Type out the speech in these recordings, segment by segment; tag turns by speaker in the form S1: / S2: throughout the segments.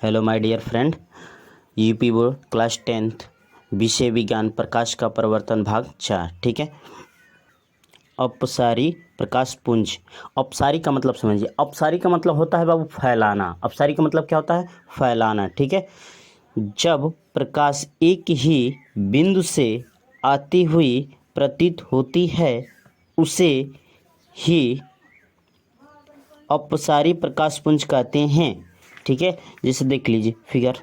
S1: Hello my dear friend, UP board class 10th विषय विज्ञान प्रकाश का परिवर्तन भाग 4। ठीक है। अपसारी प्रकाश पुंज। अपसारी का मतलब समझिए। अपसारी का मतलब होता है बाबू फैलाना। अपसारी का मतलब क्या होता है? फैलाना। ठीक है। जब प्रकाश एक ही बिंदु से आती हुई प्रतीत होती है उसे ही अपसारी प्रकाश पुंज कहते हैं। ठीक है। जैसे देख लीजिए फिगर।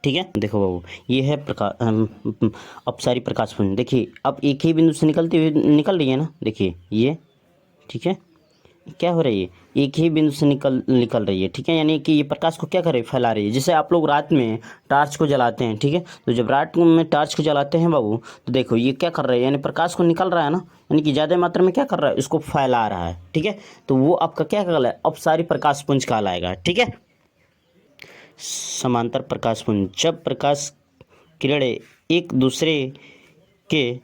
S1: ठीक है। देखो बाबू, ये है अपसारी प्रकाश पुंज। देखिए अब एक ही बिंदु से निकल रही है ना। देखिए ये। ठीक है। क्या हो रही है? एक ही बिंदु से निकल रही है। ठीक है। यानी कि ये प्रकाश को क्या करे? फैला रही है। जैसे आप लोग रात में टॉर्च को जलाते हैं। ठीक है। तो जब रात में टॉर्च को जलाते हैं बाबू, तो देखो ये क्या कर रहा है? यानी प्रकाश को निकल रहा है ना, यानी कि ज़्यादा मात्रा में क्या कर रहा है? इसको फैला रहा है। ठीक है। तो वो आपका क्या कहलाएगा? अपसारी प्रकाश पुंज कहलाएगा। ठीक है। समांतर प्रकाश पुंज। जब प्रकाश किरणें एक दूसरे के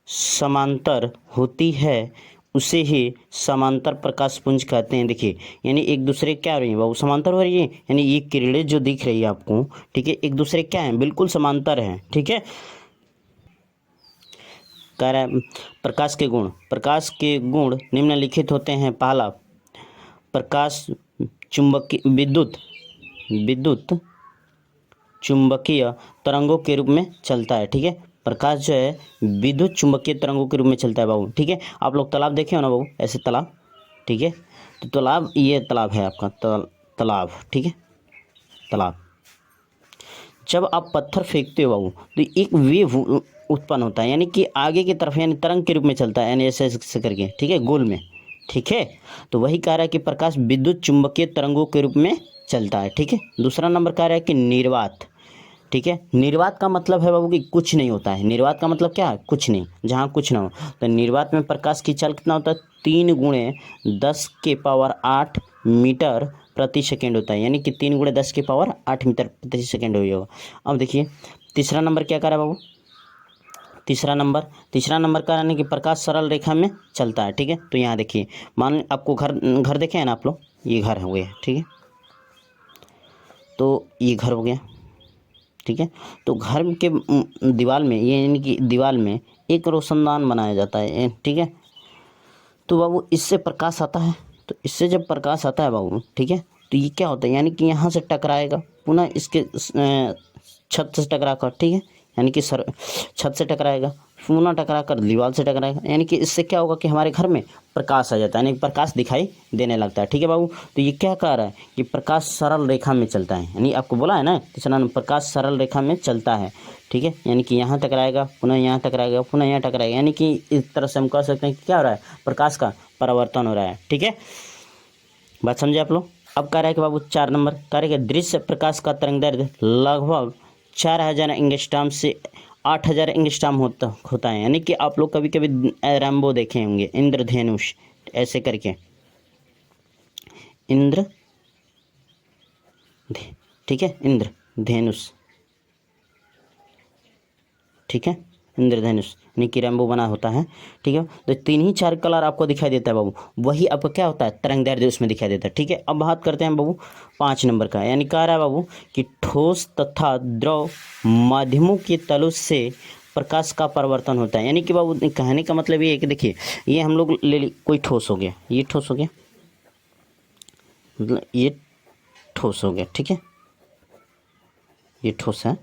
S1: समांतर होती है उसे ही समांतर प्रकाश पुंज कहते हैं। देखिए यानी एक दूसरे क्या हो रही है बाबू? समांतर हो रही है। यानी ये किरणें जो दिख रही है आपको, ठीक है, एक दूसरे क्या है? बिल्कुल समांतर है। ठीक है। कह रहा है प्रकाश के गुण। प्रकाश के गुण निम्नलिखित होते हैं। पहला, प्रकाश चुंबकीय विद्युत चुंबकीय तरंगों के रूप में चलता है। ठीक है। प्रकाश जो है विद्युत चुंबकीय तरंगों के रूप में चलता है बाबू। ठीक है। आप लोग तालाब देखे हो ना बाबू, ऐसे तालाब। ठीक है। तो तालाब, ये तालाब है आपका तालाब। ठीक है। तालाब। जब आप पत्थर फेंकते हो बाबू तो एक वेव उत्पन्न होता है, यानी कि आगे की तरफ, यानी तरंग के रूप में चलता है, यानी ऐसे ऐसे करके। ठीक है। गोल में। ठीक है। तो वही कह रहा है कि प्रकाश विद्युत चुंबकीय तरंगों के रूप में चलता है। ठीक है। दूसरा नंबर कह रहा है कि निर्वात। ठीक है। निर्वात का मतलब है बाबू कि कुछ नहीं होता है। निर्वात का मतलब क्या है? कुछ नहीं, जहाँ कुछ ना हो। तो निर्वात में प्रकाश की चाल कितना होता है? 3 × 10⁸ मीटर प्रति सेकेंड होता है। यानी कि 3 × 10⁸ मीटर प्रति सेकेंड होगा। अब देखिए तीसरा नंबर क्या करा बाबू? तीसरा नंबर का यानी कि प्रकाश सरल रेखा में चलता है। ठीक है। तो यहाँ देखिए, मान आपको घर देखे हैं ना आप लोग, ये घर हो गया। ठीक है। तो ये घर हो गया। ठीक है। तो घर के दीवार में, ये यानी कि दीवार में एक रोशनदान बनाया जाता है। ठीक है। तो बाबू इससे प्रकाश आता है। तो इससे जब प्रकाश आता है बाबू, ठीक है, तो ये क्या होता है? यानी कि यहाँ से टकराएगा, पुनः इसके छत से टकरा कर, ठीक है, यानी कि छत से टकराएगा, पुनः टकरा कर दीवार से टकराएगा। यानी कि इससे क्या होगा कि हमारे घर में प्रकाश आ जाता है, यानी प्रकाश दिखाई देने लगता है। ठीक है बाबू। तो ये क्या कह रहा है कि प्रकाश सरल रेखा में चलता है। यानी आपको बोला है ना तीसरा नंबर, प्रकाश सरल रेखा में चलता है। ठीक है। यानी कि यहाँ टकराएगा, पुनः यहाँ टकराएगा, पुनः यहाँ टकराएगा। यानी कि इस तरह से हम कह सकते हैं कि क्या हो रहा है? प्रकाश का परिवर्तन हो रहा है। ठीक है। बात समझे आप लोग? अब कह रहा है कि बाबू 4 नंबर कह रहा है कि दृश्य प्रकाश का तरंगदैर्घ्य लगभग 4000 एंगस्ट्रॉम से 8000 एंगस्ट्रॉम होता है। यानी कि आप लोग कभी कभी रैम्बो देखे होंगे, इंद्रधनुष ऐसे करके, इंद्र, ठीक है, इंद्रधनुष। ठीक है। इंद्रधनुष यानी कि रैम्बो बना होता है। ठीक है। तो 3 ही 4 कलर आपको दिखाई देता है बाबू, वही आपको क्या होता है? तरंगदैर्घ्य उसमें दिखाई देता है। ठीक है। अब बात करते हैं बाबू 5 नंबर का। यानी कह रहा है बाबू कि ठोस तथा द्रव माध्यमों के तलों से प्रकाश का परिवर्तन होता है। यानी कि बाबू कहने का मतलब ये है कि देखिए, ये हम लोग कोई ठोस हो गया, ये ठोस हो गया, मतलब ये ठोस हो गया। ठीक है। ये ठोस है।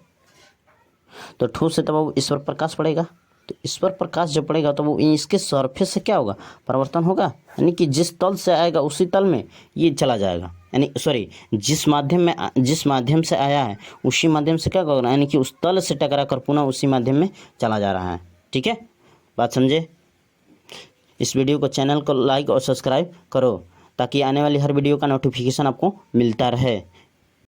S1: तो ठोस से तब वो इस पर प्रकाश पड़ेगा। तो इस पर प्रकाश जब पड़ेगा तो वो इसके सरफेस से क्या होगा? परिवर्तन होगा। यानी कि जिस तल से आएगा उसी तल में ये चला जाएगा। यानी सॉरी, जिस माध्यम से आया है उसी माध्यम से क्या होगा? यानी कि उस तल से टकरा कर पुनः उसी माध्यम में चला जा रहा है। ठीक है। बात समझे? इस वीडियो को, चैनल को लाइक और सब्सक्राइब करो ताकि आने वाली हर वीडियो का नोटिफिकेशन आपको मिलता रहे।